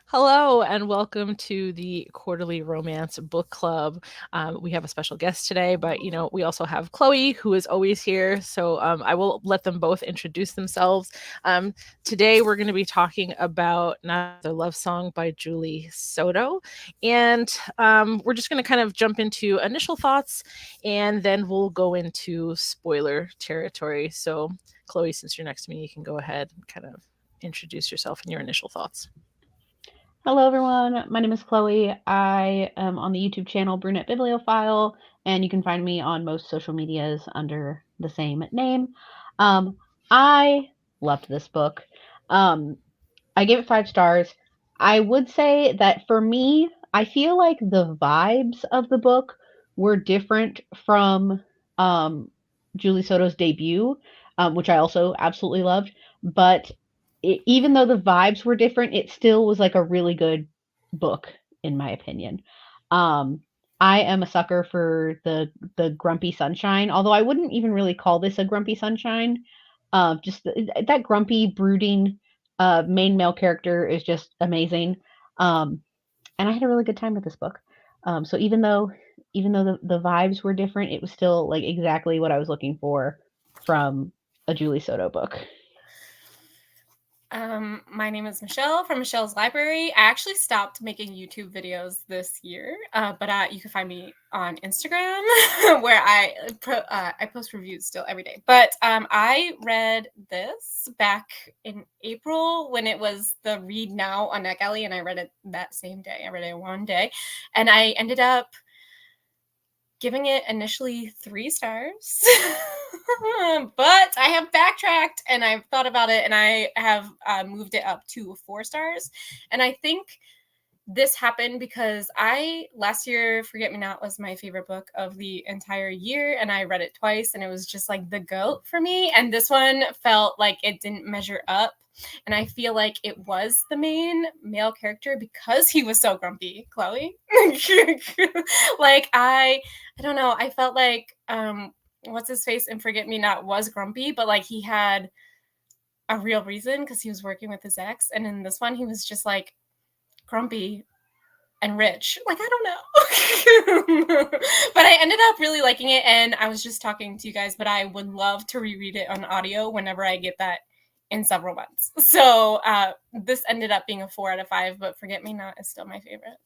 Hello, and welcome to the Quarterly Romance Book Club. We have a special guest today, but we also have Chloe, who is always here. So I will let them both introduce themselves. Today, we're going to be talking about Another Love Song by Julie Soto. And we're just going to kind of jump into initial thoughts, and then we'll go into spoiler territory. So, Chloe, since you're next to me, you can go ahead and kind of introduce yourself and your initial thoughts. Hello, everyone. My name is Chloe. I am on the YouTube channel Brunette Bibliophile, and you can find me on most social medias under the same name. I loved this book. I gave it 5 stars. I would say that for me, I feel like the vibes of the book were different from um, Julie Soto's debut, which I also absolutely loved. But even though the vibes were different, it still was like a really good book, in my opinion. Um, I am a sucker for the grumpy sunshine, although I wouldn't even really call this a grumpy sunshine. That grumpy, brooding main male character is just amazing. Um, and I had a really good time with this book. So even though the vibes were different, it was still like exactly what I was looking for from a Julie Soto book. My name is Michelle from Michelle's Library. I actually stopped making YouTube videos this year, but you can find me on Instagram where I post reviews still every day. But I read this back in April when it was the Read Now on NetGalley, and I read it that same day. I read it one day, and I ended up giving it initially 3 stars. But I have backtracked and I've thought about it, and I have moved it up to 4 stars. And I think this happened because last year, Forget Me Not was my favorite book of the entire year, and I read it twice, and it was just like the GOAT for me. And this one felt like it didn't measure up. And I feel like it was the main male character because he was so grumpy, Chloe. Like I don't know. I felt like what's his face in Forget Me Not was grumpy, but like he had a real reason because he was working with his ex. And in this one, he was just like grumpy and rich. Like, I don't know. But I ended up really liking it, and I was just talking to you guys, but I would love to reread it on audio whenever I get that in several months. So this ended up being a 4 out of 5, but Forget Me Not is still my favorite.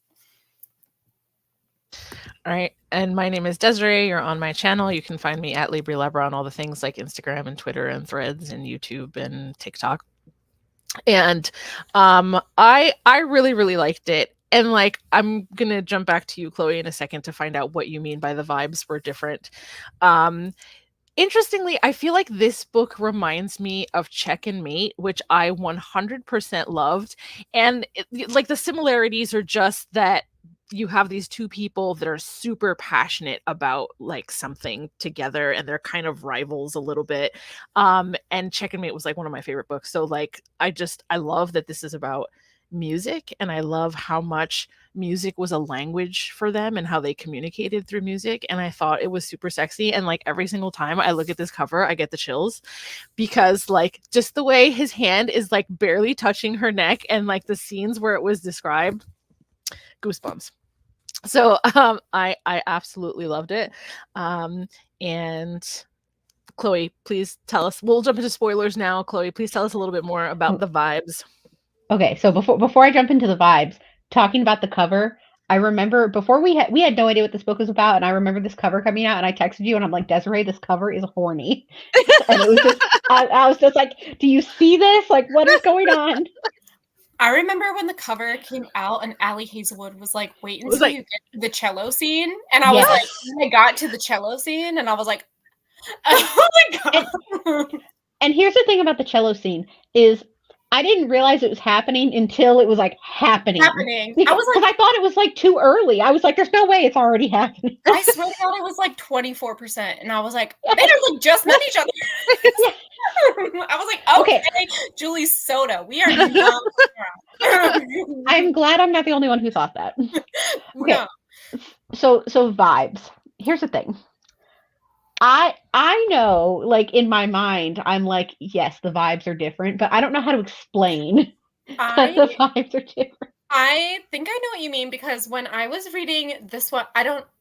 All right. And my name is Desirai. You're on my channel. You can find me at LibriLabra on all the things like Instagram and Twitter and Threads and YouTube and TikTok. And I really, really liked it. And like I'm gonna jump back to you, Chloe, in a second to find out what you mean by the vibes were different. Interestingly, I feel like this book reminds me of Check and Mate, which I 100% loved. And like the similarities are just that you have these two people that are super passionate about like something together, and they're kind of rivals a little bit. And Check and Mate was like one of my favorite books. So like I love that this is about music, and I love how much music was a language for them and how they communicated through music. And I thought it was super sexy, and like every single time I look at this cover I get the chills, because like just the way his hand is like barely touching her neck, and like the scenes where it was described, goosebumps. So I absolutely loved it. And Chloe, please tell us, we'll jump into spoilers now. Chloe, please tell us a little bit more about the vibes. Okay, so before I jump into the vibes, talking about the cover, I remember before we had no idea what this book was about, and I remember this cover coming out, and I texted you, and I'm like, Desiree, this cover is horny, and it was just I was just like, do you see this? Like, what is going on? I remember when the cover came out and Allie Hazelwood was like, wait until like, you get to the cello scene. And I was like, when I got to the cello scene, and I was like, oh my God. And here's the thing about the cello scene is I didn't realize it was happening until it was like happening. Because I thought it was like too early. I was like, there's no way it's already happening. I swear to God, it was like 24%. And I was like, they like just met each other. I was like, okay, Julie Soto, we are not. I'm glad I'm not the only one who thought that. Okay. No. So vibes. Here's the thing. I know, like in my mind, I'm like, yes, the vibes are different, but I don't know how to explain that the vibes are different. I think I know what you mean, because when I was reading this one,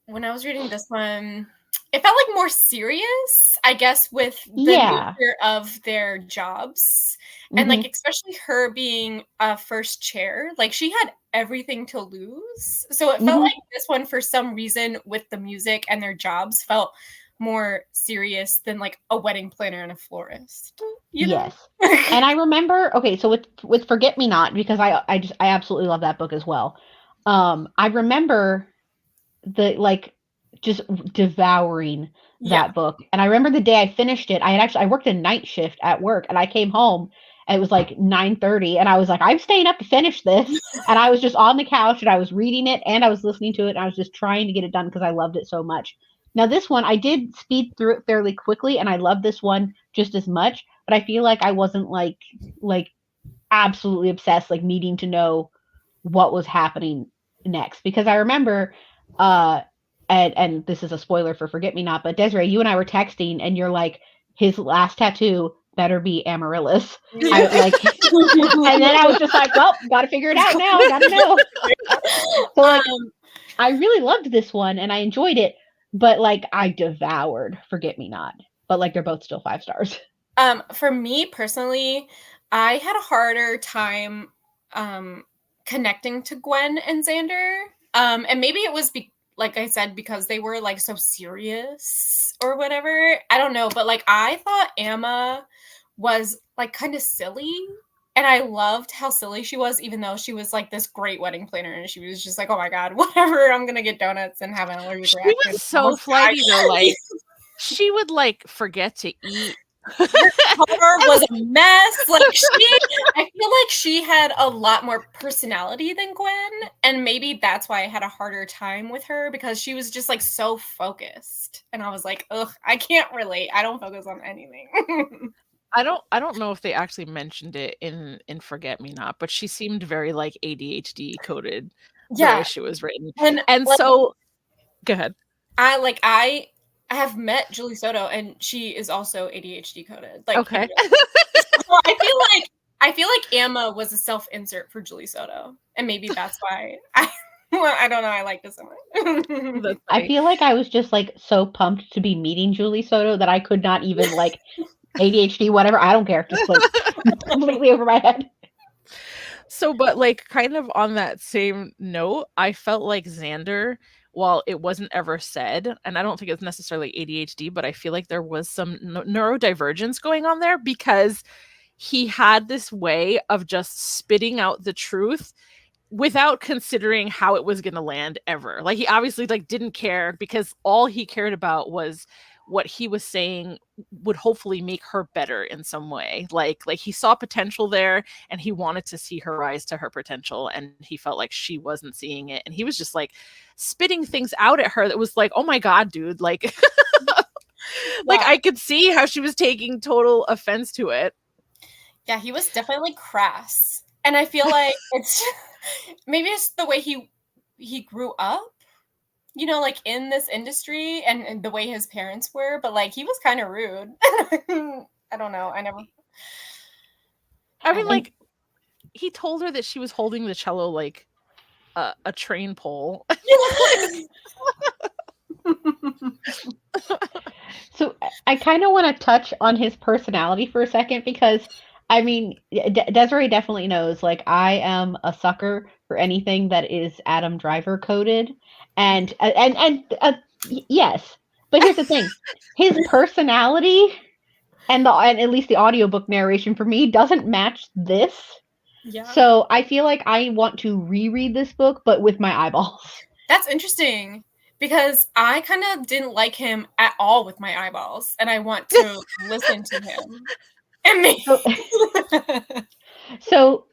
when I was reading this one, it felt like more serious, I guess, with the nature of their jobs. And like, especially her being a first chair, like she had everything to lose. So it felt like this one, for some reason, with the music and their jobs, felt more serious than like a wedding planner and a florist. You know? Yes. And I remember, okay, so with Forget Me Not, because I absolutely love that book as well. I remember just devouring that book. And I remember the day I finished it, I worked a night shift at work, and I came home and it was like 9:30, and I was like, I'm staying up to finish this. And I was just on the couch and I was reading it and I was listening to it, and I was just trying to get it done because I loved it so much. Now this one, I did speed through it fairly quickly, and I love this one just as much, but I feel like I wasn't like absolutely obsessed, like needing to know what was happening next, because I remember and this is a spoiler for Forget Me Not, but Desirai, you and I were texting and you're like, his last tattoo better be Amaryllis. I like and then I was just like, well, gotta figure it out now, gotta know. So like, I really loved this one and I enjoyed it, but like I devoured Forget Me Not. But like they're both still 5 stars. For me personally, I had a harder time connecting to Gwen and Xander. And maybe it was like I said, because they were like so serious or whatever. I don't know, but like I thought Amma was like kind of silly. And I loved how silly she was, even though she was like this great wedding planner, and she was just like, oh my God, whatever, I'm gonna get donuts and have an allergic reaction. She was so flighty though, like she would like forget to eat. Her car was a mess. Like I feel like she had a lot more personality than Gwen, and maybe that's why I had a harder time with her, because she was just like so focused, and I was like, ugh, I can't relate. I don't focus on anything. I don't know if they actually mentioned it in Forget Me Not, but she seemed very like ADHD coded the way she was written. And like, so go ahead. I have met Julie Soto, and she is also ADHD coded. Like, okay. So I feel like Amma was a self-insert for Julie Soto, and maybe that's why I don't know. I like this so much. I feel like I was just like so pumped to be meeting Julie Soto that I could not even like ADHD, whatever. I don't care. Just like completely over my head. So, but like kind of on that same note, I felt like Xander, while it wasn't ever said, and I don't think it's necessarily ADHD, but I feel like there was some neurodivergence going on there, because he had this way of just spitting out the truth without considering how it was going to land ever. Like he obviously like didn't care, because all he cared about was what he was saying would hopefully make her better in some way. Like he saw potential there, and he wanted to see her rise to her potential, and he felt like she wasn't seeing it, and he was just like spitting things out at her that was like, oh my God, dude, like like I could see how she was taking total offense to it. Yeah, he was definitely crass, and I feel like it's maybe it's the way he grew up, you know, like in this industry, and the way his parents were, but like he was kind of rude. I don't know. I mean, like he told her that she was holding the cello like a train pole. So I kind of want to touch on his personality for a second, because I mean, Desirai definitely knows, like, I am a sucker for anything that is Adam Driver coded. And yes, but here's the thing. His personality and at least the audiobook narration for me doesn't match this. Yeah. So I feel like I want to reread this book, but with my eyeballs. That's interesting, because I kind of didn't like him at all with my eyeballs, and I want to listen to him. And me. So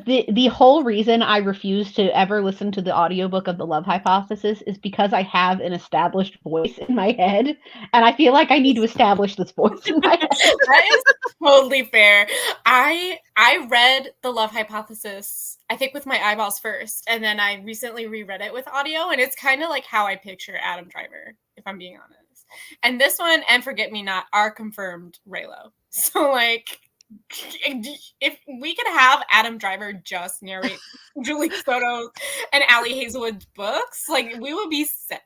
the whole reason I refuse to ever listen to the audiobook of The Love Hypothesis is because I have an established voice in my head, and I feel like I need to establish this voice in my head. That is totally fair. I read The Love Hypothesis, I think, with my eyeballs first, and then I recently reread it with audio, and it's kind of like how I picture Adam Driver, if I'm being honest. And this one and Forget Me Not are confirmed Raylo. So like if we could have Adam Driver just narrate Julie Soto and Allie Hazelwood's books, like we would be set.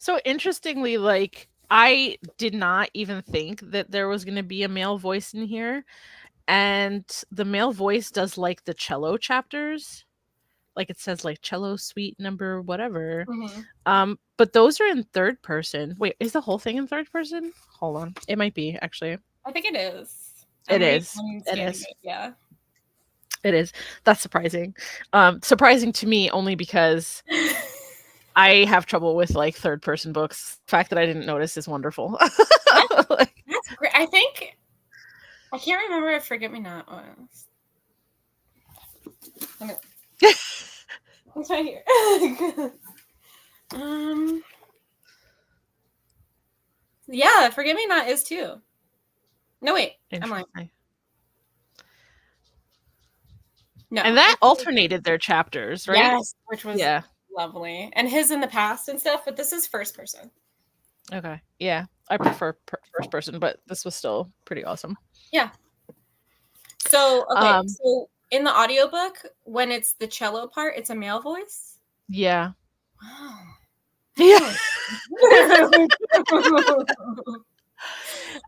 So interestingly, like I did not even think that there was going to be a male voice in here, and the male voice does like the cello chapters, like it says like cello suite number whatever. But those are in third person. Wait, is the whole thing in third person? Hold on, it might be actually. I think it is. It is. Yeah. It is. That's surprising. Surprising to me only because I have trouble with like third person books. The fact that I didn't notice is wonderful. That's great. I think I can't remember if Forget Me Not was. It's right here. Yeah, Forget Me Not is too. No, wait. I'm lying. No. And that alternated their chapters, right? Yes, which was lovely. And his in the past and stuff, but this is first person. Okay. Yeah. I prefer first person, but this was still pretty awesome. Yeah. So, okay. So in the audiobook, when it's the cello part, it's a male voice? Yeah. Wow. Yeah.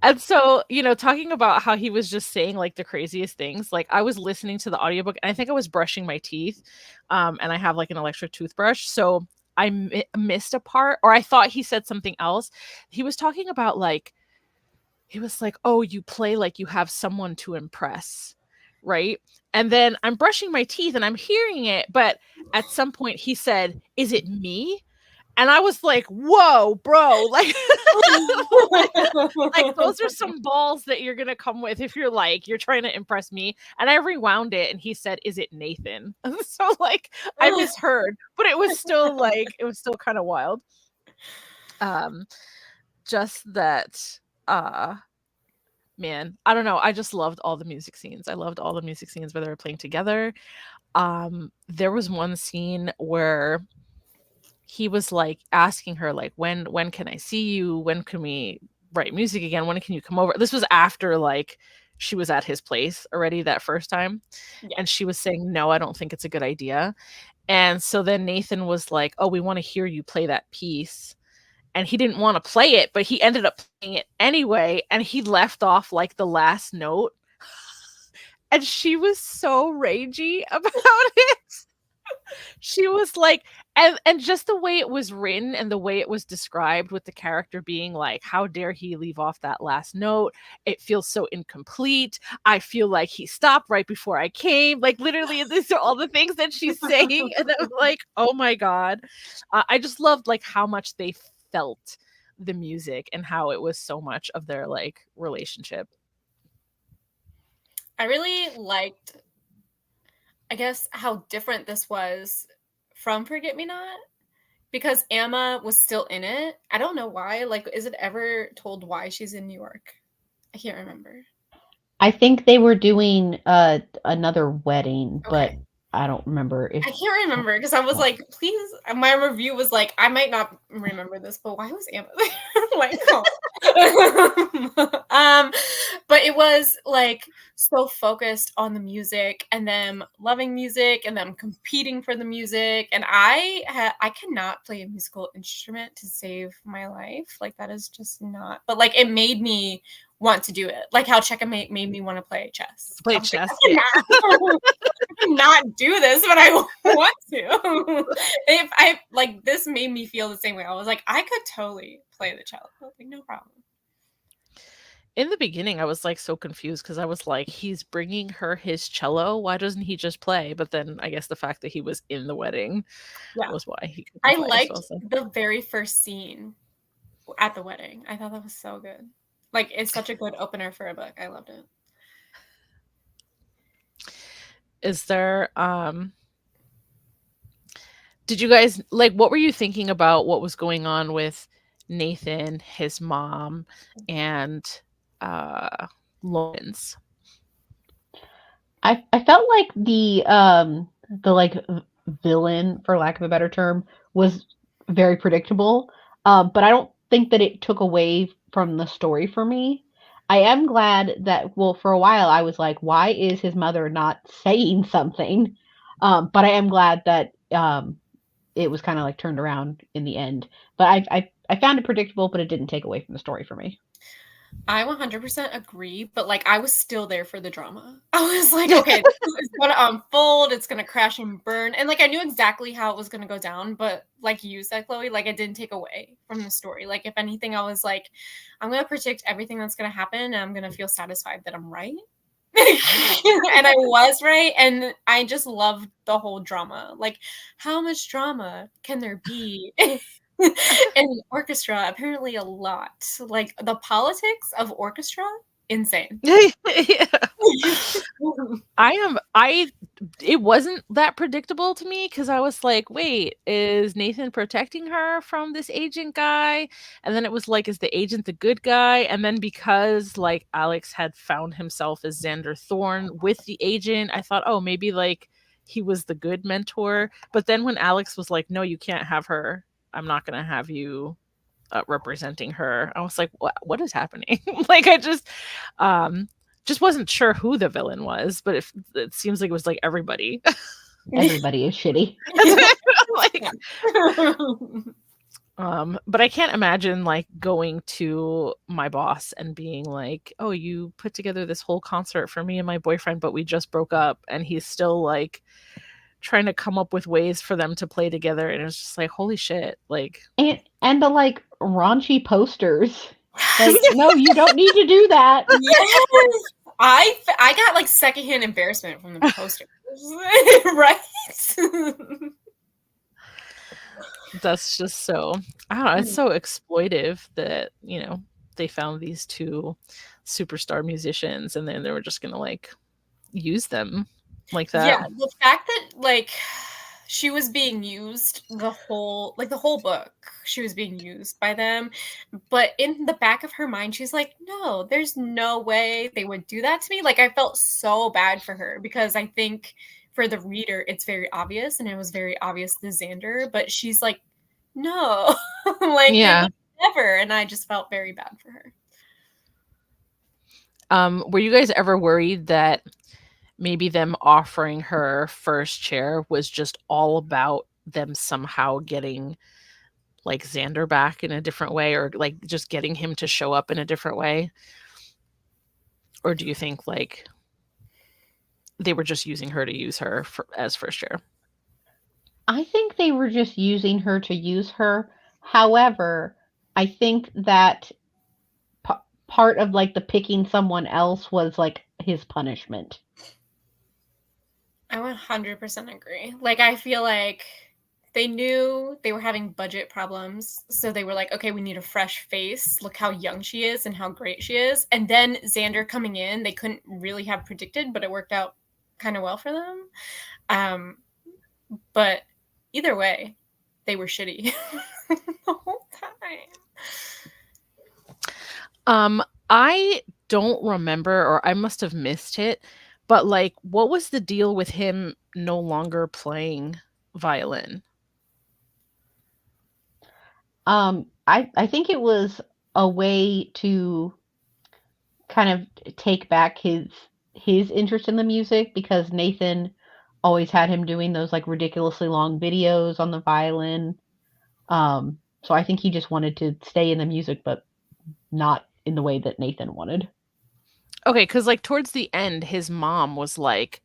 And so, you know, talking about how he was just saying like the craziest things, like I was listening to the audiobook and I think I was brushing my teeth, and I have like an electric toothbrush. So I missed a part, or I thought he said something else. He was talking about like, he was like, oh, you play like you have someone to impress, right? And then I'm brushing my teeth and I'm hearing it, but at some point he said, is it me? And I was like, whoa, bro, like, like those are some balls that you're going to come with if you're like, you're trying to impress me. And I rewound it and he said, is it Nathan? So like I misheard, but it was still like, it was still kind of wild. Just that, man, I don't know. I just loved all the music scenes. I loved all the music scenes where they were playing together. There was one scene where he was like asking her like, when can I see you? When can we write music again? When can you come over? This was after like she was at his place already that first time. Yeah. And she was saying, no, I don't think it's a good idea. And so then Nathan was like, oh, we want to hear you play that piece. And he didn't want to play it, but he ended up playing it anyway. And he left off like the last note. And she was so ragey about it. She was like, and just the way it was written and the way it was described with the character being like, how dare he leave off that last note? It feels so incomplete. I feel like he stopped right before I came. Like literally, these are all the things that she's saying. And I was like, oh my God. I just loved like how much they felt the music and how it was so much of their like relationship. I really liked, I guess, how different this was from Forget Me Not, because Emma was still in it. I don't know why. Like, is it ever told why she's in New York? I can't remember. I think they were doing another wedding, but I don't remember. I can't remember because I was like, please. My review was like, I might not remember this, but why was Emma there? Like, but it was like so focused on the music and them loving music and them competing for the music. And I cannot play a musical instrument to save my life. Like that is just not. But like it made me want to do it, like how checkmate made me want to play chess. Play chess. Like, I cannot do this, but I want to. If I like, this made me feel the same way. I was like, I could totally play the cello. Like, no problem. In the beginning, I was like so confused because I was like, he's bringing her his cello. Why doesn't he just play? But then I guess the fact that he was in the wedding was why he could play. I liked the very first scene at the wedding. I thought that was so good. Like, it's such a good opener for a book. I loved it. Is there, did you guys, like, what were you thinking about what was going on with Nathan, his mom, and Lawrence? I felt like the like villain, for lack of a better term, was very predictable. But I don't think that it took away from the story for me. I am glad that, well, for a while I was like, why is his mother not saying something? But I am glad that it was kind of like turned around in the end. But I found it predictable, but it didn't take away from the story for me. I 100% agree, but like I was still there for the drama. I was like, okay, it's gonna unfold, it's gonna crash and burn, and like I knew exactly how it was gonna go down. But like you said, Chloe, like it didn't take away from the story. Like if anything, I was like, I'm gonna predict everything that's gonna happen, and I'm gonna feel satisfied that I'm right. And I was right, and I just loved the whole drama. Like, how much drama can there be in orchestra? Apparently a lot. Like the politics of orchestra, insane. Yeah. It wasn't that predictable to me because I was like, wait, is Nathan protecting her from this agent guy? And then it was like, is the agent the good guy? And then because like Alex had found himself as Xander Thorne with the agent, I thought, oh, maybe like he was the good mentor. But then when Alex was like, no, you can't have her, I'm not going to have you representing her, I was like, what is happening? Like I just wasn't sure who the villain was, but it seems like it was like everybody. Everybody is shitty. Like, but I can't imagine like going to my boss and being like, oh, you put together this whole concert for me and my boyfriend, but we just broke up, and he's still like trying to come up with ways for them to play together, and it's just like, holy shit. Like, and the like raunchy posters. Like, no, you don't need to do that. Yes. I got like secondhand embarrassment from the posters. Right? That's just so, I don't know, it's so exploitive that, you know, they found these two superstar musicians and then they were just gonna like use them like that. Yeah, the fact that like she was being used the whole book, she was being used by them, but in the back of her mind she's like, no, there's no way they would do that to me. Like I felt so bad for her because I think for the reader it's very obvious, and it was very obvious to Xander, but she's like, no. Like they would never, and I just felt very bad for her. Were you guys ever worried that maybe them offering her first chair was just all about them somehow getting like Xander back in a different way, or like just getting him to show up in a different way? Or do you think like they were just using her to use her as first chair? I think they were just using her to use her. However, I think that part of like the picking someone else was like his punishment. I 100% agree. Like I feel like they knew they were having budget problems, so they were like, okay, we need a fresh face. Look how young she is and how great she is. And then Xander coming in, they couldn't really have predicted, but it worked out kind of well for them. But either way, they were shitty the whole time. I don't remember, or I must have missed it, but like, what was the deal with him no longer playing violin? I think it was a way to kind of take back his interest in the music, because Nathan always had him doing those like ridiculously long videos on the violin. So I think he just wanted to stay in the music, but not in the way that Nathan wanted. Okay, because like towards the end, his mom was like,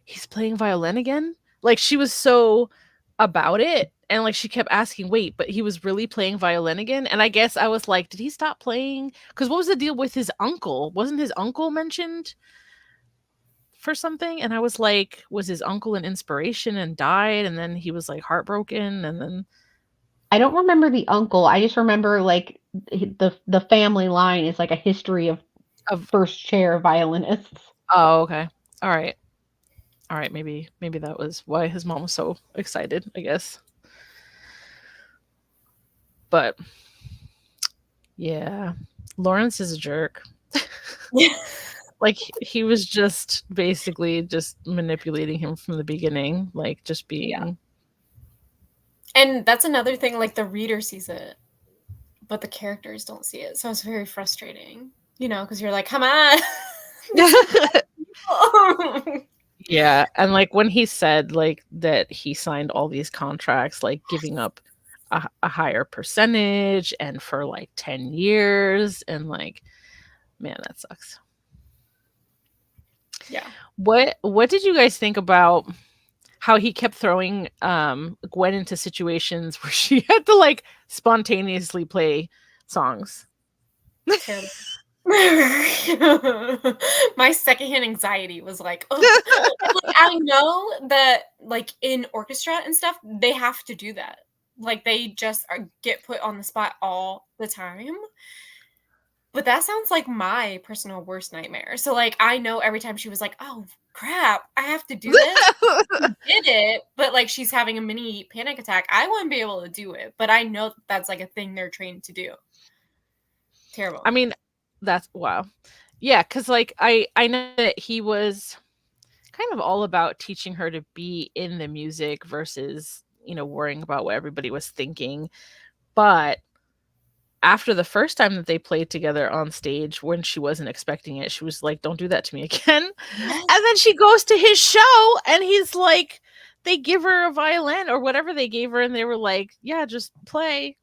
he's playing violin again? Like she was so about it, and like she kept asking, wait, but he was really playing violin again? And I guess I was like, did he stop playing? Because what was the deal with his uncle? Wasn't his uncle mentioned for something? And I was like, was his uncle an inspiration and died, and then he was like heartbroken, and then I don't remember the uncle. I just remember like the family line is like a history of first chair violinists. Oh, okay. All right. Maybe that was why his mom was so excited, I guess. But yeah, Lawrence is a jerk. Like he was just basically just manipulating him from the beginning, like just being. Yeah. And that's another thing, like the reader sees it, but the characters don't see it. So it's very frustrating. because you're like, come on. Yeah, and like when he said like that he signed all these contracts, like giving up a higher percentage and for like 10 years, and like, man, that sucks. Yeah. What did you guys think about how he kept throwing Gwen into situations where she had to like spontaneously play songs? Terrible. My secondhand anxiety was like, oh, like, I know that like in orchestra and stuff, they have to do that. Like they just get put on the spot all the time. But that sounds like my personal worst nightmare. So like I know every time she was like, oh crap, I have to do this. She did it, but like she's having a mini panic attack. I wouldn't be able to do it, but I know that's like a thing they're trained to do. Terrible. I mean, that's wow. Yeah, because like I know that he was kind of all about teaching her to be in the music versus, worrying about what everybody was thinking. But after the first time that they played together on stage, when she wasn't expecting it, she was like, don't do that to me again. Yes. And then she goes to his show and he's like, they give her a violin or whatever they gave her, and they were like, yeah, just play.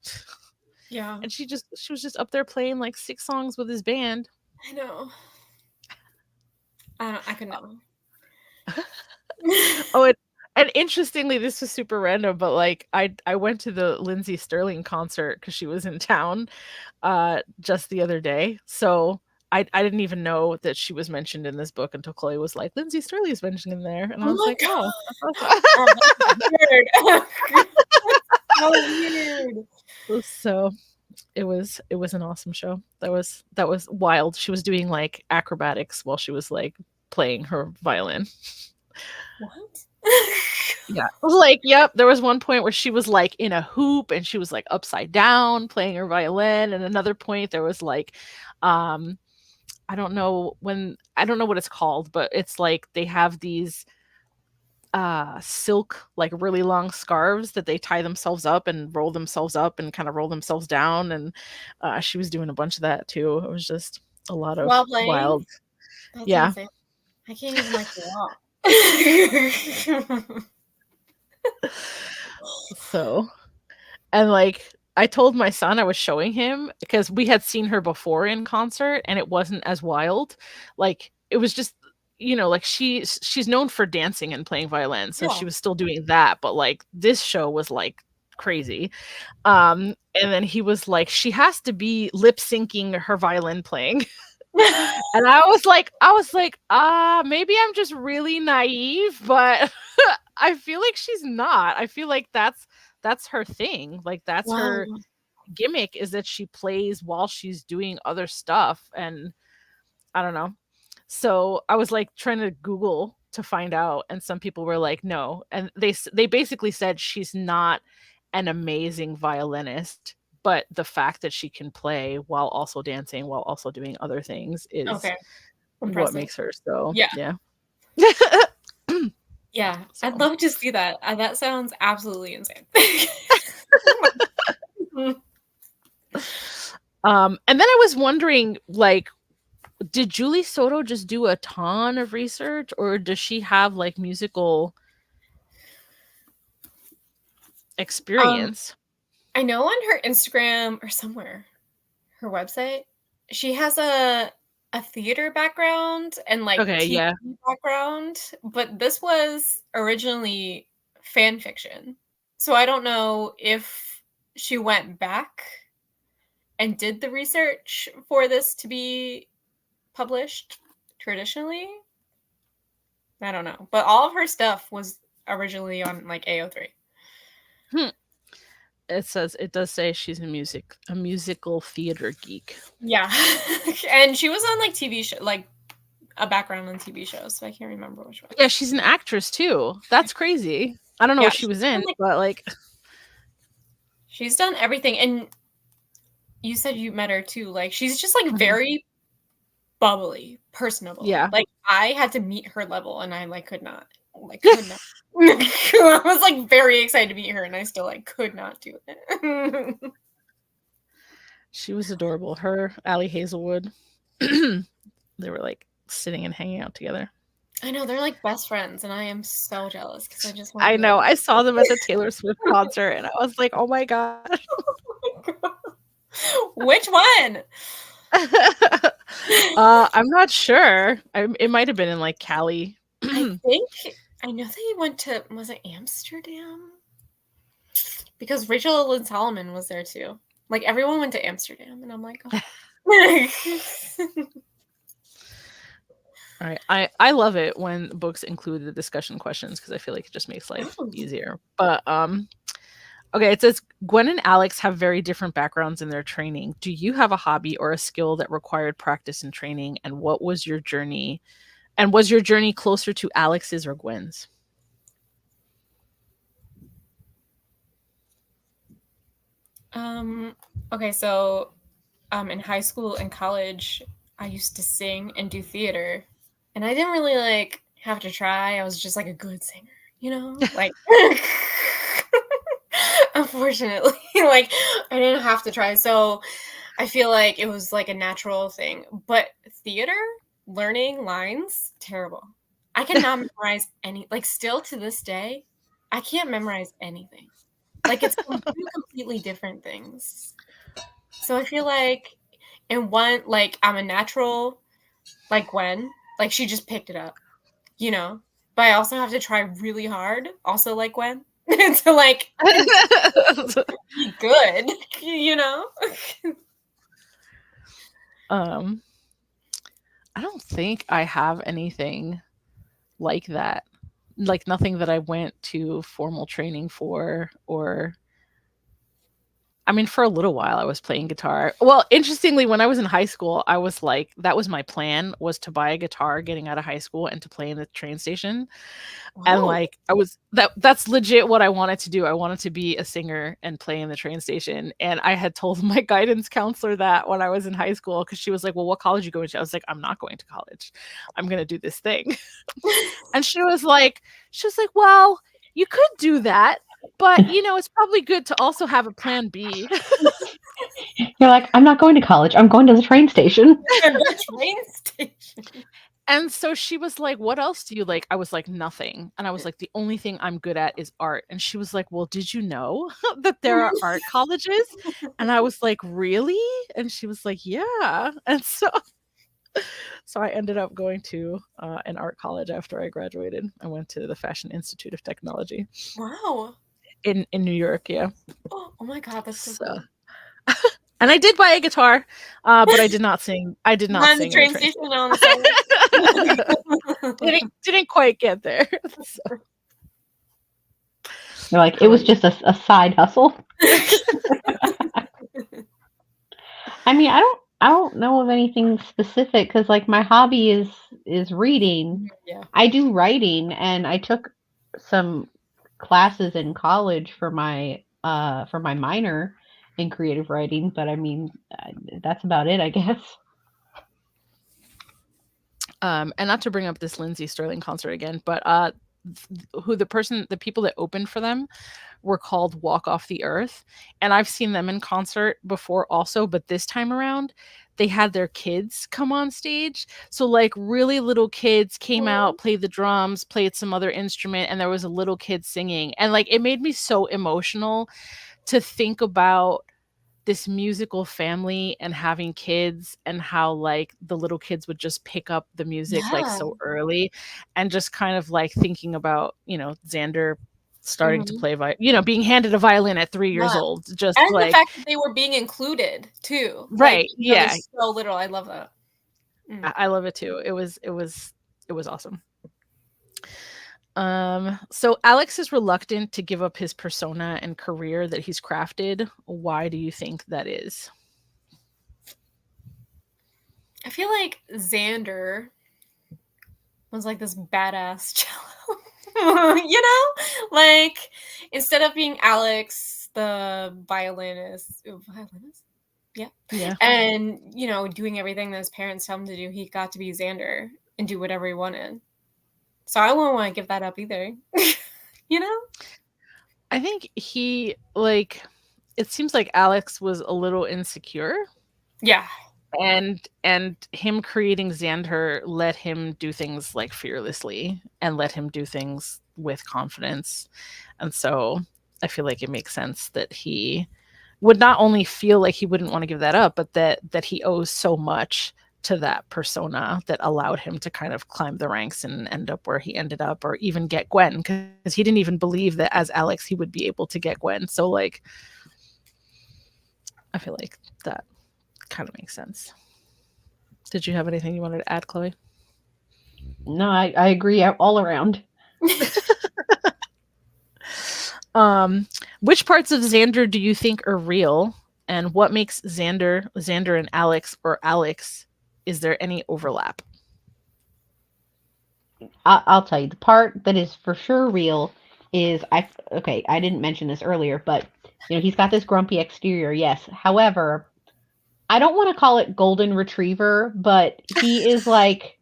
Yeah. And she was just up there playing like 6 songs with his band. I know. I could never. Oh, and interestingly, this was super random, but like I went to the Lindsey Stirling concert because she was in town just the other day. So I didn't even know that she was mentioned in this book until Chloe was like, Lindsey Stirling is mentioned in there. And I was like, God. oh, that's Oh, that's weird. So it was an awesome show. That was wild. She was doing like acrobatics while she was like playing her violin. What? Yeah. Like, yep, there was one point where she was like in a hoop and she was like upside down playing her violin, and another point there was like I don't know what it's called, but it's like they have these silk, like really long scarves that they tie themselves up and roll themselves up and kind of roll themselves down, and she was doing a bunch of that too. It was just a lot of wild. That's Yeah. insane. I can't even like walk. So, and like I told my son, I was showing him because we had seen her before in concert and it wasn't as wild. Like it was just, like she's known for dancing and playing violin, so she was still doing that, but like this show was like crazy. And then he was like, she has to be lip syncing her violin playing. And I was like, maybe I'm just really naive, but I feel like she's not. I feel like that's her thing. Like that's her gimmick, is that she plays while she's doing other stuff. And I don't know. So I was like trying to Google to find out, and some people were like, no. And they basically said she's not an amazing violinist, but the fact that she can play while also dancing, while also doing other things is what makes her so. Yeah. Yeah, so. I'd love to see that. That sounds absolutely insane. And then I was wondering, like, did Julie Soto just do a ton of research, or does she have like musical experience? I know on her Instagram or somewhere, her website, she has a theater background and like TV background, but this was originally fan fiction. So I don't know if she went back and did the research for this to be published traditionally. I don't know. But all of her stuff was originally on like AO3. It does say she's a musical theater geek. Yeah. And she was on like TV show, like a background on TV shows, so I can't remember which one. Yeah, she's an actress too. That's crazy. I don't know what she was in, but like she's done everything. And you said you met her too. Like she's just like very bubbly, personable. Yeah. Like I had to meet her level and I like could not. I was like very excited to meet her and I still like could not do it. She was adorable. Her, Allie Hazelwood. They were like sitting and hanging out together. I know they're like best friends, and I am so jealous because I just want I to be know. like. I saw them at the Taylor Swift concert and I was like, oh my God. Which one? I'm not sure. It might have been in like Cali. I think I know they went to, was it Amsterdam? Because Rachel Lynn Solomon was there too. Like everyone went to Amsterdam, and I'm like, oh. All right. I love it when books include the discussion questions because I feel like it just makes life easier. But okay, it says Gwen and Alex have very different backgrounds in their training. Do you have a hobby or a skill that required practice and training? And what was your journey? And was your journey closer to Alex's or Gwen's? Okay, so in high school and college, I used to sing and do theater. And I didn't really like have to try. I was just like a good singer, you know? Like unfortunately, like I didn't have to try. So I feel like it was like a natural thing. But theater, learning lines, terrible. I cannot memorize any, like still to this day, I can't memorize anything. Like it's completely different things. So I feel like in one, like I'm a natural, like Gwen, like she just picked it up, you know? But I also have to try really hard, also like Gwen, to like be good, you know? I don't think I have anything like that. Like nothing that I went to formal training for or I mean, for a little while I was playing guitar. Well, interestingly, when I was in high school, I was like, that was my plan was to buy a guitar getting out of high school and to play in the train station. And like I was that's legit what I wanted to do. I wanted to be a singer and play in the train station. And I had told my guidance counselor that when I was in high school because she was like, well, what college are you going to? I was like, I'm not going to college. I'm gonna do this thing. And she was like, well, you could do that. But you know, it's probably good to also have a plan B. You're like, I'm not going to college. I'm going to the train station. The train station. And so she was like, what else do you like? I was like, nothing. And I was like, the only thing I'm good at is art. And she was like, well, did you know that there are art colleges? And I was like, really? And she was like, yeah. And so I ended up going to an art college after I graduated. I went to the Fashion Institute of Technology. Wow. In New York, yeah. Oh my God, that's so cool. And I did buy a guitar, but I did not sing. I did not sing. The train station on the side. didn't quite get there. So. You're like, it was just a side hustle. I mean, I don't know of anything specific because like my hobby is reading. Yeah. I do writing, and I took some classes in college for my minor in creative writing, but I mean that's about it, I guess. And not to bring up this Lindsey Sterling concert again, but the people that opened for them were called Walk Off the Earth, and I've seen them in concert before also, but this time around they had their kids come on stage. So like really little kids came out, played the drums, played some other instrument, and there was a little kid singing. And like it made me so emotional to think about this musical family and having kids and how like the little kids would just pick up the music like so early, and just kind of like thinking about, you know, Xander starting to play being handed a violin at 3 years old, just and like the fact that they were being included too, right? Like, you know, yeah, so little. I love that. I love it too. It was awesome. So Alex is reluctant to give up his persona and career that he's crafted. Why do you think that is? I feel like Xander was like this badass cello. You know? Like instead of being Alex, the violinist. Yeah. And, you know, doing everything that his parents tell him to do, he got to be Xander and do whatever he wanted. So I wouldn't want to give that up either. You know? I think he, like, it seems like Alex was a little insecure. Yeah. and him creating Xander let him do things like fearlessly and let him do things with confidence. And so I feel like it makes sense that he would not only feel like he wouldn't want to give that up, but that he owes so much to that persona that allowed him to kind of climb the ranks and end up where he ended up, or even get Gwen, because he didn't even believe that as Alex he would be able to get Gwen. So like I feel like that kind of makes sense. Did you have anything you wanted to add, Chloe? No, I agree all around. Which parts of Xander do you think are real, and what makes Xander and Alex, or Alex, is there any overlap? I'll tell you, the part that is for sure real is I didn't mention this earlier, but he's got this grumpy exterior, yes. However, I don't want to call it golden retriever, but he is like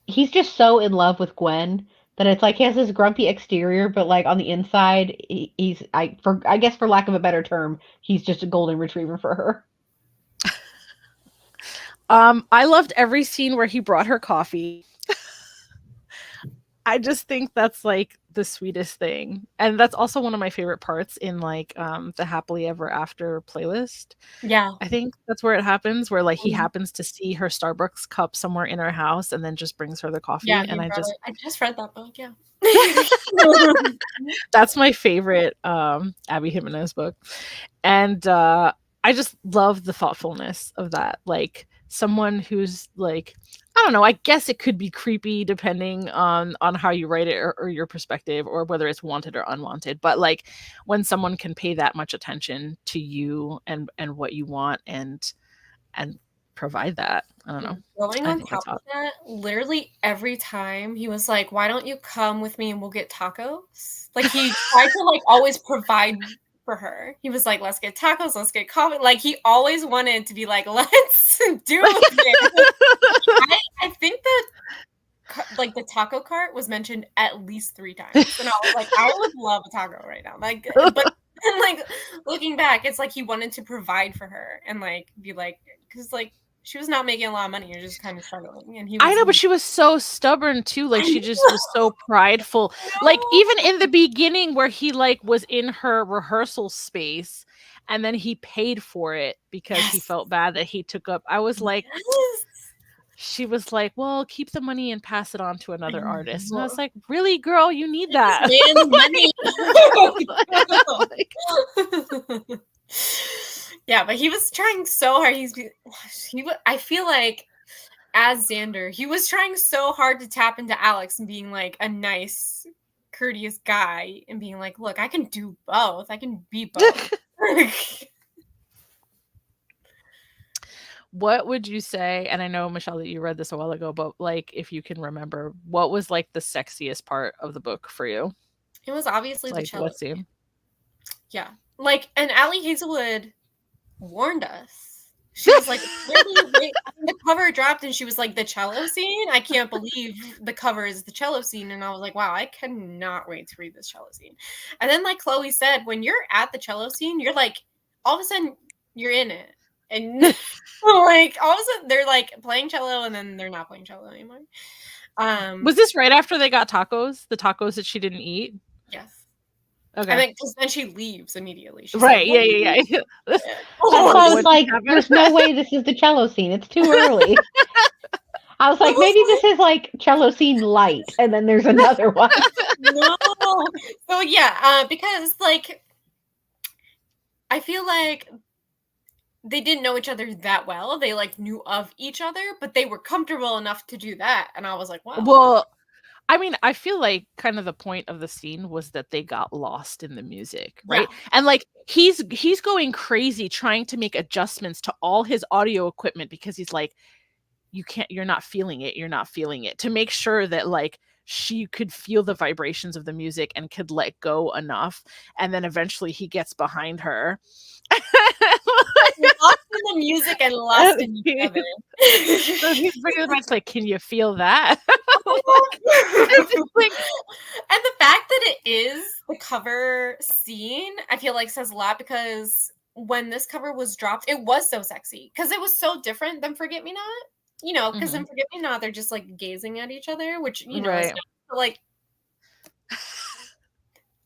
he's just so in love with Gwen that it's like he has this grumpy exterior, but like on the inside, he's I guess for lack of a better term, he's just a golden retriever for her. I loved every scene where he brought her coffee. I just think that's like the sweetest thing. And that's also one of my favorite parts in like the Happily Ever After playlist. Yeah. I think that's where it happens, where like he happens to see her Starbucks cup somewhere in her house and then just brings her the coffee. Yeah, and I just read that book, yeah. That's my favorite Abby Jimenez book. And I just love the thoughtfulness of that. Like someone who's like, I don't know, I guess it could be creepy depending on how you write it or your perspective, or whether it's wanted or unwanted. But like when someone can pay that much attention to you and what you want and provide that, I don't know. Going on top of that, literally every time he was like, why don't you come with me and we'll get tacos? Like he tried to like always provide for her. He was like, let's get tacos, let's get coffee. Like he always wanted to be like, let's do it. I think that like the taco cart was mentioned at least 3 times. And I was like, I would love a taco right now. Like, but and like looking back, it's like he wanted to provide for her and like be like, because like she was not making a lot of money. You're just kind of struggling. And he was, I know, but she was so stubborn too. Like she just was so prideful. Like even in the beginning where he like was in her rehearsal space and then he paid for it because he felt bad that he took up. I was like, she was like, well, keep the money and pass it on to another artist. And I was like, really, girl, you need that. Money. Yeah, but he was trying so hard. I feel like as Xander, he was trying so hard to tap into Alex and being like a nice, courteous guy and being like, look, I can do both. I can be both. What would you say, and I know, Michelle, that you read this a while ago, but like if you can remember, what was like the sexiest part of the book for you? It was obviously like, the cello. What scene? Yeah. Like, and Allie Hazelwood warned us. She was like, the cover dropped and she was like, the cello scene? I can't believe the cover is the cello scene. And I was like, wow, I cannot wait to read this cello scene. And then like Chloe said, when you're at the cello scene, you're like, all of a sudden you're in it. And like all of a sudden they're like playing cello and then they're not playing cello anymore. Was this right after they got tacos? The tacos that she didn't eat? Yes. Okay. I think because then she leaves immediately. She's right. Like, yeah. I was like, there's no way this is the cello scene. It's too early. I was like, maybe this is like cello scene light, and then there's another one. No. So yeah, because like I feel like they didn't know each other that well. They like knew of each other, but they were comfortable enough to do that. And I was like, wow. Well, I mean, I feel like kind of the point of the scene was that they got lost in the music, right? Yeah. And like he's going crazy trying to make adjustments to all his audio equipment because he's like, you're not feeling it, to make sure that like she could feel the vibrations of the music and could let go enough. And then eventually he gets behind her. Lost in the music and lost in each other. So he's pretty much like, can you feel that? And the fact that it is the cover scene, I feel like says a lot because when this cover was dropped, it was so sexy because it was so different than Forget Me Not. You know, because in Forget Me Not, they're just like gazing at each other, which, you know, is like,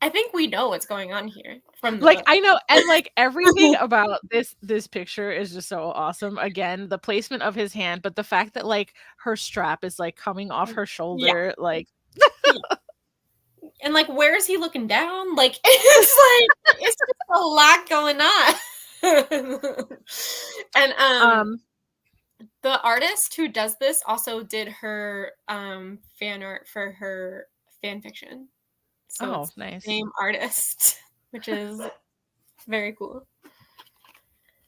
I think we know what's going on here from the book. I know, and like everything about this picture is just so awesome. Again, the placement of his hand, but the fact that like her strap is like coming off her shoulder, like and like, where is he looking down? Like, it's just a lot going on. And the artist who does this also did her fan art for her fan fiction. So it's nice. The same artist, which is very cool.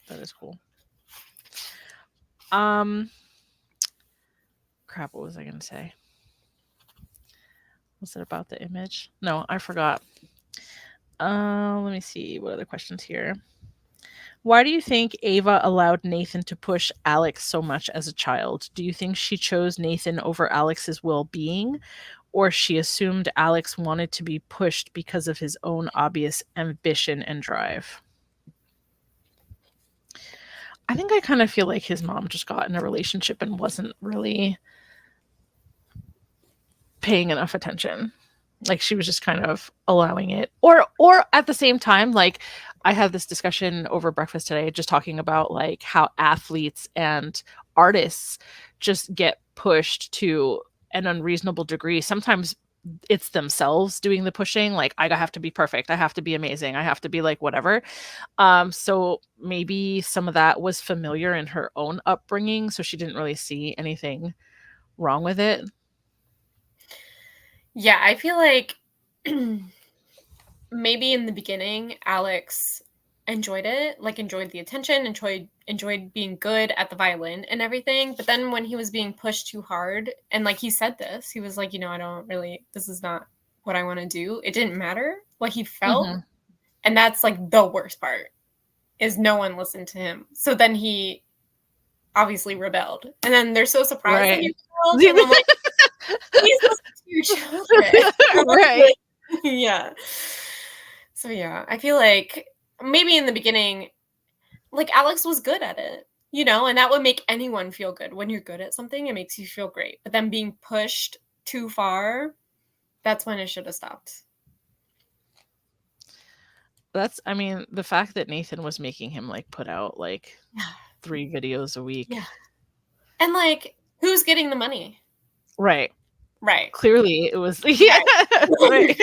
That is cool. Crap, what was I gonna say? Was it about the image? No, I forgot. Let me see. What other questions here? Why do you think Ava allowed Nathan to push Alex so much as a child? Do you think she chose Nathan over Alex's well-being, or she assumed Alex wanted to be pushed because of his own obvious ambition and drive? I think I kind of feel like his mom just got in a relationship and wasn't really paying enough attention. Like she was just kind of allowing it. Or at the same time, like I had this discussion over breakfast today, just talking about like how athletes and artists just get pushed to an unreasonable degree. Sometimes it's themselves doing the pushing. Like I have to be perfect. I have to be amazing. I have to be like whatever. So maybe some of that was familiar in her own upbringing. So she didn't really see anything wrong with it. Yeah, I feel like maybe in the beginning, Alex enjoyed it, like enjoyed the attention, enjoyed being good at the violin and everything. But then when he was being pushed too hard, and like he said this, he was like, you know, this is not what I want to do. It didn't matter what he felt. Mm-hmm. And that's like the worst part, is no one listened to him. So then he obviously rebelled. And then they're so surprised that he rebelled. And I'm like, please listen to your children. Right. Yeah. So yeah, I feel like maybe in the beginning, like Alex was good at it, you know, and that would make anyone feel good. When you're good at something, it makes you feel great. But then being pushed too far, that's when it should have stopped. I mean, the fact that Nathan was making him like put out like 3 videos a week. Yeah. And like, who's getting the money? Right. Clearly it was right.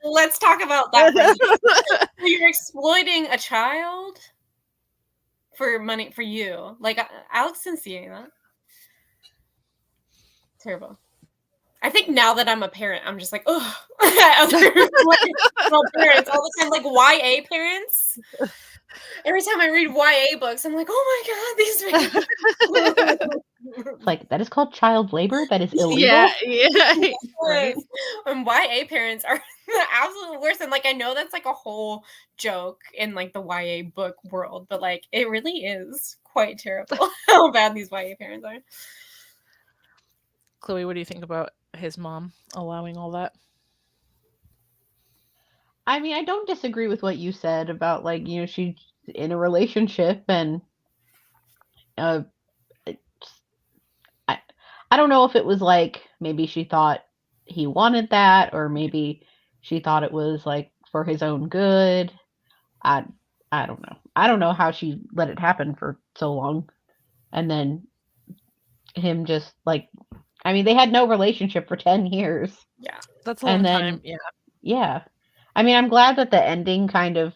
Let's talk about that. You're exploiting a child for money for you. Like Alex didn't see any of that. Terrible. I think now that I'm a parent, I'm just like, oh, other parents all the time, like YA parents. Every time I read YA books, I'm like, oh my God, these like, that is called child labor. That is illegal. Yeah. Right. And YA parents are the absolute worst. And like, I know that's like a whole joke in like the YA book world, but like, it really is quite terrible how bad these YA parents are. Chloe, what do you think about his mom allowing all that? I mean, I don't disagree with what you said about, like, you know, she's in a relationship and I don't know if it was like maybe she thought he wanted that, or maybe she thought it was like for his own good. I don't know. I don't know how she let it happen for so long. And then him just like, I mean, they had no relationship for 10 years. Yeah. That's a long time. Yeah. Yeah. I mean, I'm glad that the ending kind of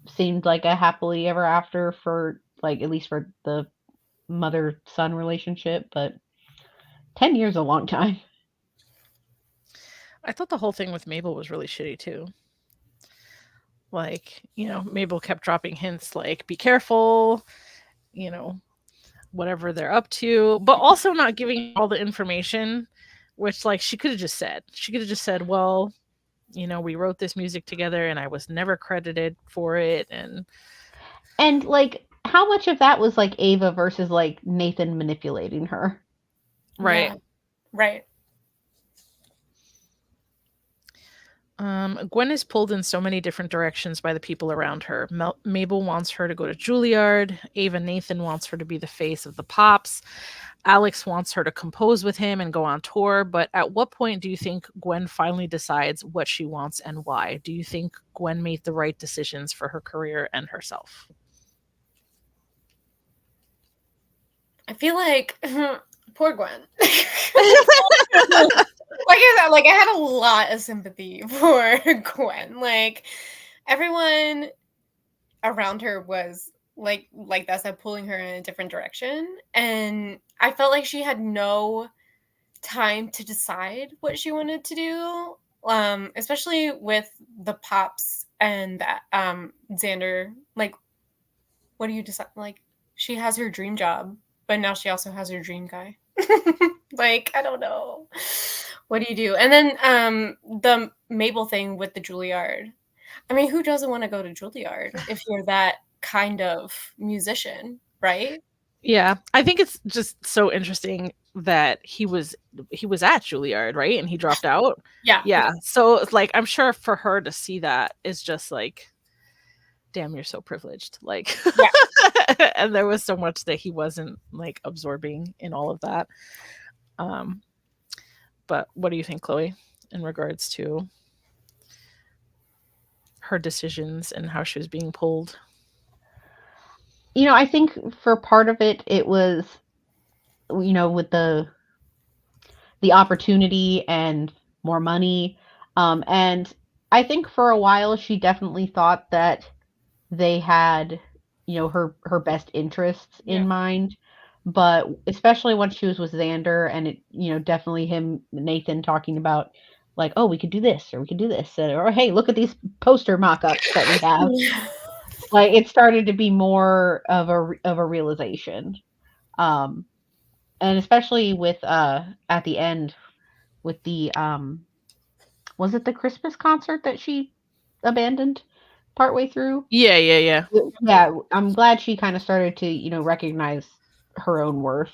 seemed like a happily ever after for, like, at least for the mother-son relationship, but 10 years is a long time. I thought the whole thing with Mabel was really shitty too. Like, you know, Mabel kept dropping hints like, be careful, you know, whatever they're up to, but also not giving all the information, which like she could have just said, well, you know, we wrote this music together and I was never credited for it. And like, how much of that was like Ava versus like Nathan manipulating her? Right. Yeah. Right. Gwen is pulled in so many different directions by the people around her. Mabel wants her to go to Juilliard. Ava Nathan wants her to be the face of the Pops. Alex wants her to compose with him and go on tour. But at what point do you think Gwen finally decides what she wants and why? Do you think Gwen made the right decisions for her career and herself? I feel like poor Gwen. Like I had a lot of sympathy for Gwen. Like everyone around her was like that said, pulling her in a different direction, and I felt like she had no time to decide what she wanted to do. Especially with the Pops and that Xander. Like, what do you decide? Like, she has her dream job, but now she also has her dream guy. Like, I don't know. What do you do? And then the Mabel thing with the Juilliard. I mean, who doesn't want to go to Juilliard if you're that kind of musician, right? Yeah, I think it's just so interesting that he was at Juilliard, right? And he dropped out. Yeah. So it's like, I'm sure for her to see that is just like, damn, you're so privileged. Like, yeah. And there was so much that he wasn't like absorbing in all of that. But what do you think, Chloe, in regards to her decisions and how she was being pulled? I think for part of it, it was, with the opportunity and more money. And I think for a while she definitely thought that they had, her best interests in mind. But especially once she was with Xander and it, definitely Nathan talking about like, oh, we could do this or we could do this. Or, hey, look at these poster mock-ups that we have. Like it started to be more of a realization. And especially with at the end with the was it the Christmas concert that she abandoned partway through? Yeah. Yeah, I'm glad she kind of started to, recognize her own worth.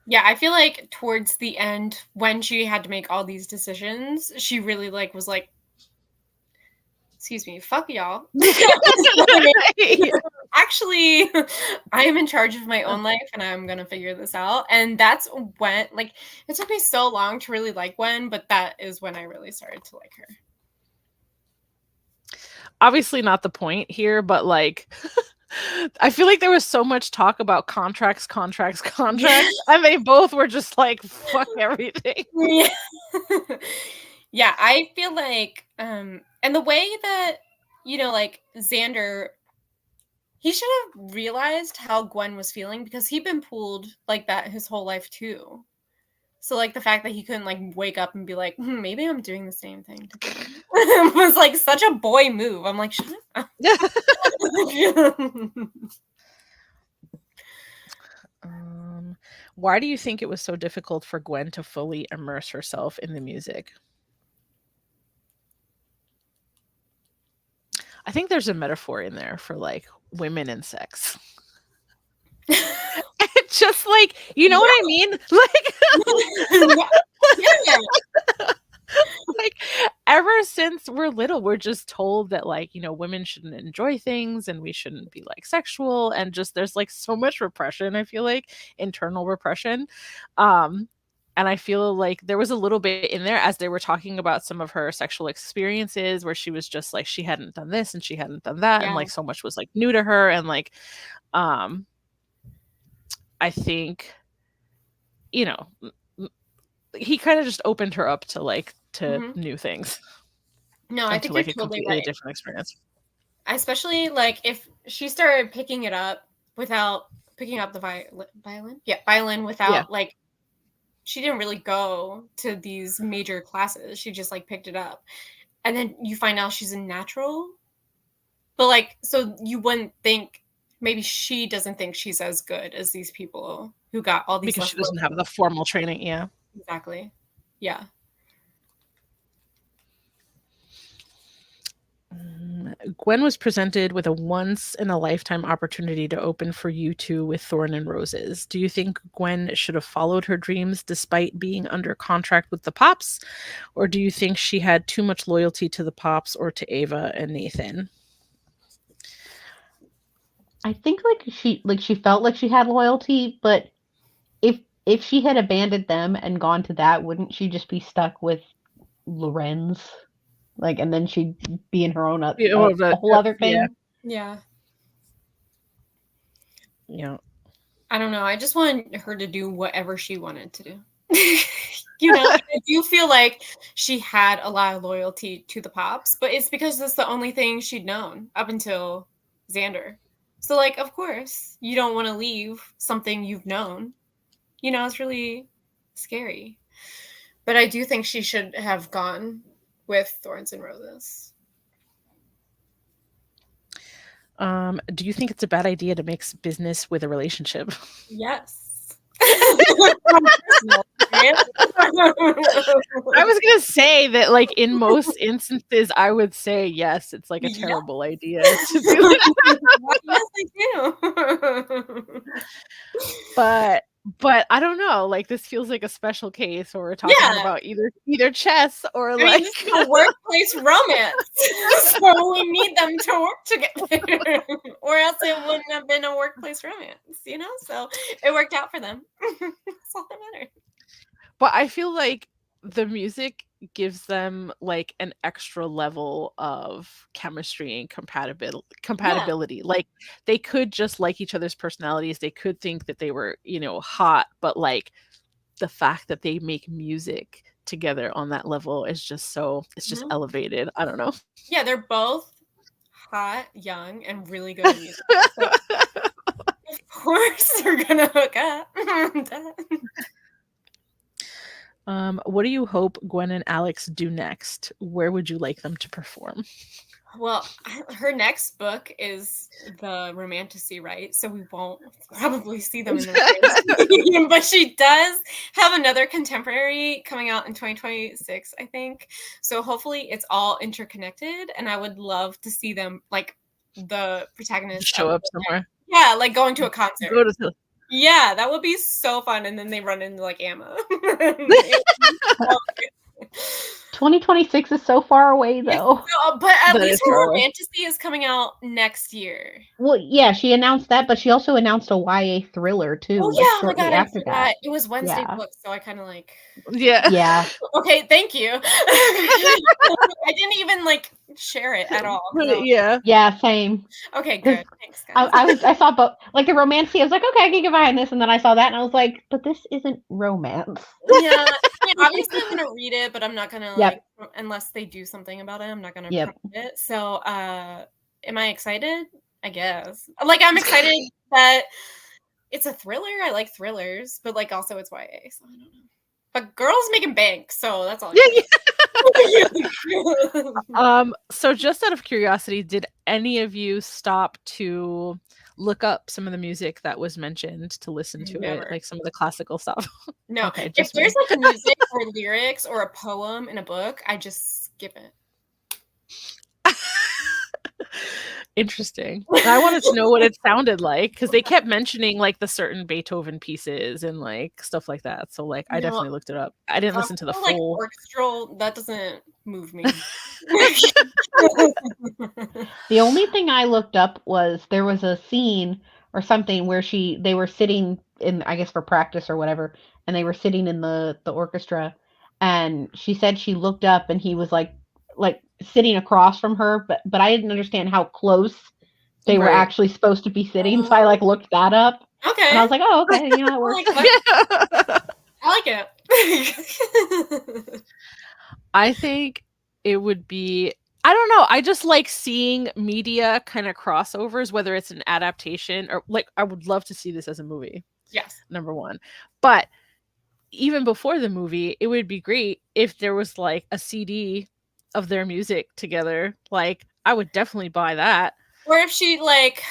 Yeah, I feel like towards the end when she had to make all these decisions, she really was like, excuse me, fuck y'all. Actually, I am in charge of my own life and I'm gonna figure this out. And that's when, like, it took me so long to really like Gwen, but that is when I really started to like her. Obviously not the point here, but like I feel like there was so much talk about contracts, and they both were just like, fuck everything. Yeah. Yeah, I feel like and the way that, like Xander, he should have realized how Gwen was feeling because he'd been pulled like that his whole life too. So like the fact that he couldn't like wake up and be like, maybe I'm doing the same thing to Gwen was like such a boy move. I'm like, shut up. Why do you think it was so difficult for Gwen to fully immerse herself in the music? I think there's a metaphor in there for like women and sex. Just like, you know what I mean? Like, like ever since we're little, we're just told that like, women shouldn't enjoy things and we shouldn't be like sexual, and just there's like so much repression, I feel like internal repression. And I feel like there was a little bit in there as they were talking about some of her sexual experiences where she was just like, she hadn't done this and she hadn't done that. And like so much was like new to her. And like, I think, he kind of just opened her up to like, to new things. No, I think like you're a totally completely right. different experience. Especially like if she started picking it up without picking up the violin without like, she didn't really go to these major classes. She just like picked it up. And then you find out she's a natural. But like, so you wouldn't think, maybe she doesn't think she's as good as these people who got all these. Because she doesn't have the formal training. Yeah. Exactly. Yeah. Gwen was presented with a once-in-a-lifetime opportunity to open for U2 with Thorn and Roses. Do you think Gwen should have followed her dreams despite being under contract with the Pops? Or do you think she had too much loyalty to the Pops or to Ava and Nathan? I think she felt like she had loyalty, but if she had abandoned them and gone to that, wouldn't she just be stuck with Lorenz? Like, and then she'd be in her own a whole other thing. Yeah. Yeah. I don't know. I just wanted her to do whatever she wanted to do. You know, I do feel like she had a lot of loyalty to the Pops, but it's because that's the only thing she'd known up until Xander. So, like, of course, you don't want to leave something you've known. You know, it's really scary. But I do think she should have gone with Thorns and Roses. Do you think it's a bad idea to mix business with a relationship? Yes. I was gonna say that, like, in most instances, I would say yes. It's like a terrible idea to do. Yes, I do. But I don't know. Like, this feels like a special case where we're talking about either chess or like this is a workplace romance. So we need them to work together, or else it wouldn't have been a workplace romance. You know, so it worked out for them. That's all that matters. But I feel like the music gives them like an extra level of chemistry and compatibility. Yeah. Like, they could just like each other's personalities. They could think that they were, you know, hot, but like the fact that they make music together on that level is just it's just elevated. I don't know. Yeah, they're both hot, young, and really good at music. So of course they're gonna hook up. What do you hope Gwen and Alex do next? Where would you like them to perform? Well, her next book is the Romantasy, right? So we won't probably see them in the but she does have another contemporary coming out in 2026, I think. So hopefully it's all interconnected, and I would love to see them, like, the protagonist show up somewhere. Yeah, like going to a concert. Go to yeah, that would be so fun. And then they run into like Amma. 2026 is so far away, though. But at least her Romantasy is coming out next year. Well, yeah, she announced that, but she also announced a YA thriller too. Oh yeah, oh my god, after that. It was Wednesday books, so I kind of like. Yeah. Okay, thank you. I didn't even like share it at all. So. Yeah, same. Okay, good. Thanks, guys. I saw both, like the Romantasy. I was like, okay, I can get behind this, and then I saw that, and I was like, but this isn't romance. Yeah, obviously I'm gonna read it, but I'm not gonna like unless they do something about it. I'm not gonna promote it. So, am I excited? I guess. Like, I'm excited that it's a thriller. I like thrillers, but like also it's YA, so I don't know. But girls making bank, so that's all. So just out of curiosity, did any of you stop to look up some of the music that was mentioned to listen to it, like some of the classical stuff? No. Okay, if there's like music or lyrics or a poem in a book, I just skip it. Interesting. I wanted to know what it sounded like, because they kept mentioning like the certain Beethoven pieces and like stuff like that. So like I definitely looked it up. I didn't listen to the like full orchestral. That doesn't move me. The only thing I looked up was there was a scene or something where they were sitting in, I guess for practice or whatever, and they were sitting in the orchestra, and she said she looked up and he was like sitting across from her, but I didn't understand how close they were actually supposed to be sitting, so I like looked that up. Okay. And I was like, oh, okay, you know, that works. I like it. I think it would be, I don't know, I just like seeing media kind of crossovers, whether it's an adaptation or like, I would love to see this as a movie. Yes. Number one. But even before the movie, it would be great if there was like a CD of their music together. Like, I would definitely buy that. Or if she like,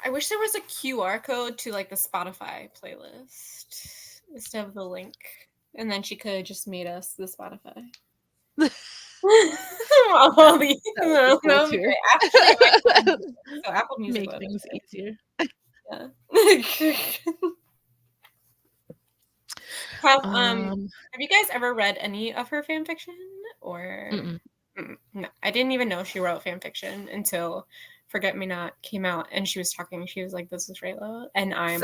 I wish there was a QR code to like the Spotify playlist instead of the link, and then she could have just made us the Spotify. Well, That that would would be be cool great. Actually, I love too. music, so Apple Music Make would have things been easier. great. Yeah. Have you guys ever read any of her fan fiction? Or no, I didn't even know she wrote fan fiction until Forget Me Not came out, and she was talking. She was like, "This is Raylo," and I'm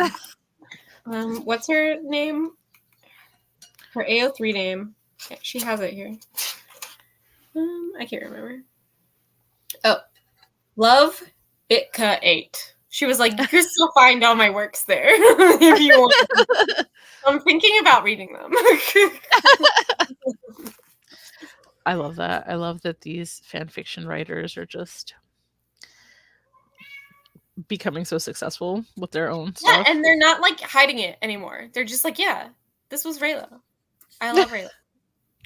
what's her name? Her AO3 name. She has it here. I can't remember. Oh, Love Itka 8. She was like, "You can still find all my works there if you want." I'm thinking about reading them. I love that. I love that these fan fiction writers are just becoming so successful with their own stuff. Yeah, and they're not like hiding it anymore. They're just like, yeah, this was Raylo. I love Raylo.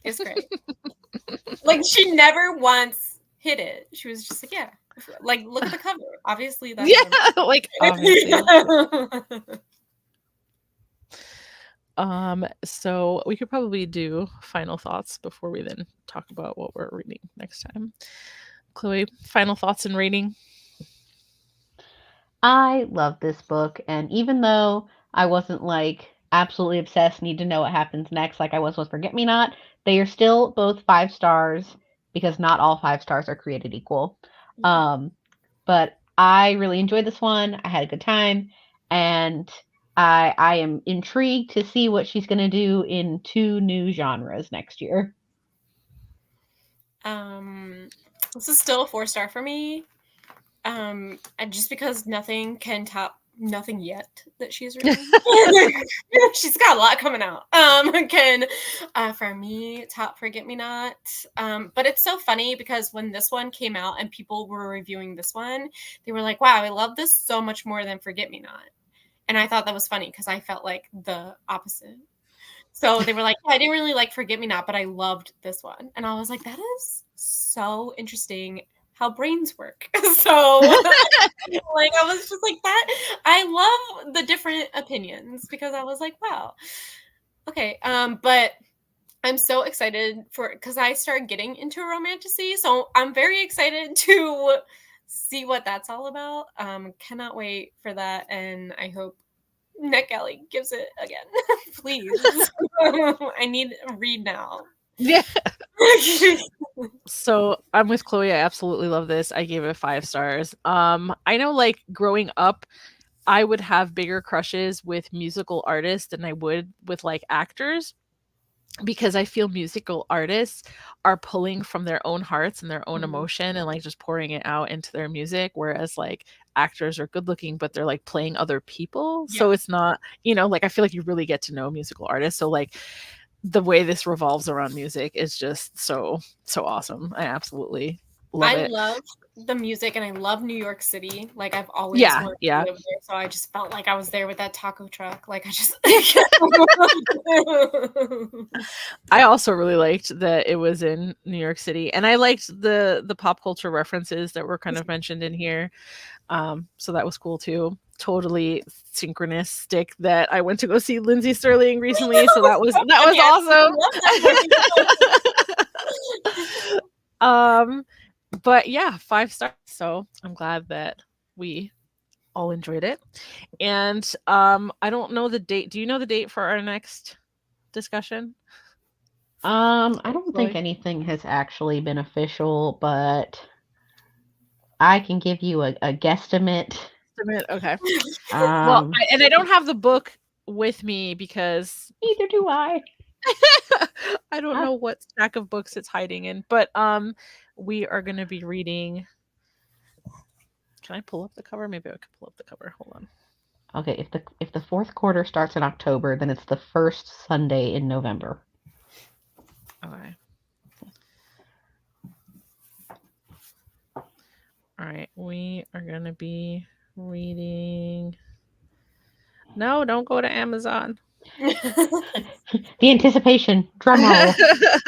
It's great. Like, she never once hid it. She was just like, yeah. Like, look at the cover. Obviously, that's like obviously. So we could probably do final thoughts before we then talk about what we're reading next time. Chloe, final thoughts and rating? I love this book, and even though I wasn't like absolutely obsessed, need to know what happens next, like I was with Forget Me Not, they are still both 5 stars because not all 5 stars are created equal. But I really enjoyed this one. I had a good time, and I am intrigued to see what she's going to do in 2 new genres next year. This is still a 4-star for me. And just because nothing can top nothing yet that she's written. She's got a lot coming out. Can for me top Forget Me Not. But it's so funny because when this one came out and people were reviewing this one, they were like, "Wow, I love this so much more than Forget Me Not." And I thought that was funny because I felt like the opposite. So they were like, I didn't really like Forget Me Not, but I loved this one. And I was like, that is so interesting how brains work. So like I was just like that. I love the different opinions because I was like, wow. Okay. But I'm so excited because I started getting into romantasy. So I'm very excited to see what that's all about. Cannot wait for that. And I hope NetGalley gives it again. Please. I need a read now. Yeah. So I'm with Chloe. I absolutely love this. I gave it 5 stars. I know like growing up, I would have bigger crushes with musical artists than I would with like actors, because I feel musical artists are pulling from their own hearts and their own emotion and like just pouring it out into their music, whereas like actors are good looking but they're like playing other people. So it's not, like I feel like you really get to know musical artists. So like the way this revolves around music is just so awesome. I absolutely love it. I love the music and I love New York City. Like I've always wanted to live there, so I just felt like I was there with that taco truck. Like I just I also really liked that it was in New York City, and I liked the pop culture references that were kind of mentioned in here. So that was cool too. Totally synchronistic that I went to go see Lindsay Sterling recently, so that was awesome. But yeah, 5 stars. So I'm glad that we all enjoyed it. And I don't know the date. Do you know the date for our next discussion? I don't think anything has actually been official, but I can give you a guesstimate. Okay. Well, I don't have the book with me because neither do I. I don't know what stack of books it's hiding in, but we are going to be reading. Can I pull up the cover? Maybe I could pull up the cover. Hold on. Okay, if the 4th quarter starts in October, then it's the first Sunday in November. Okay. All right, we are going to be reading. No, don't go to Amazon. The anticipation. Drum roll.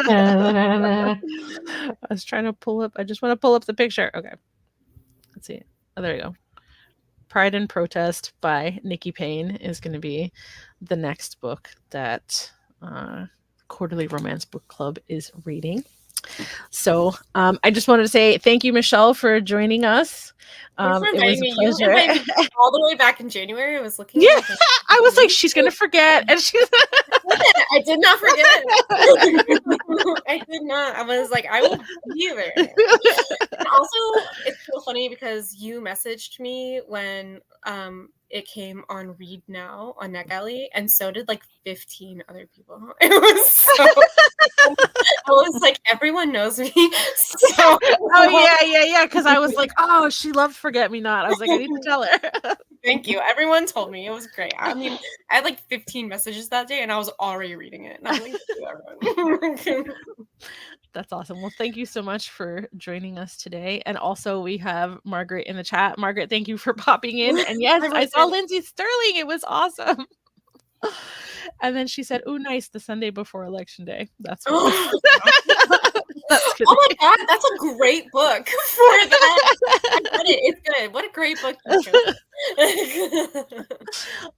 I was trying to pull up. I just want to pull up the picture. Okay. Let's see. Oh, there you go. Pride and Protest by Nikki Payne is going to be the next book that Quarterly Romance Book Club is reading. So I just wanted to say thank you, Michelle, for joining us. Thanks for It was inviting a me. You pleasure. invited me all the way back in January. I was looking Yeah, at it. I was like, she's gonna forget, and she's. I did not forget. I did not. I was like, I will be there. And also, it's so funny because you messaged me when it came on Read Now on NetGalley, and so did like 15 other people. It was so. I was like, everyone knows me. So. Oh yeah. Because I was like, oh, she loved Forget Me Not. I was like, I need to tell her. Thank you. Everyone told me it was great. I mean, I had like 15 messages that day, and I was already reading it. And I was like, thank you, everyone. That's awesome. Well, thank you so much for joining us today. And also, we have Margaret in the chat. Margaret, thank you for popping in. And yes, I saw Lindsay Sterling. It was awesome. And then she said, "Oh, nice, the Sunday before Election Day." That's what that's oh my God, that's a great book for that. I read it. It's good. What a great book you chose.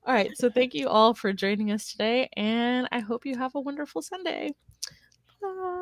All right, so thank you all for joining us today, and I hope you have a wonderful Sunday. Bye.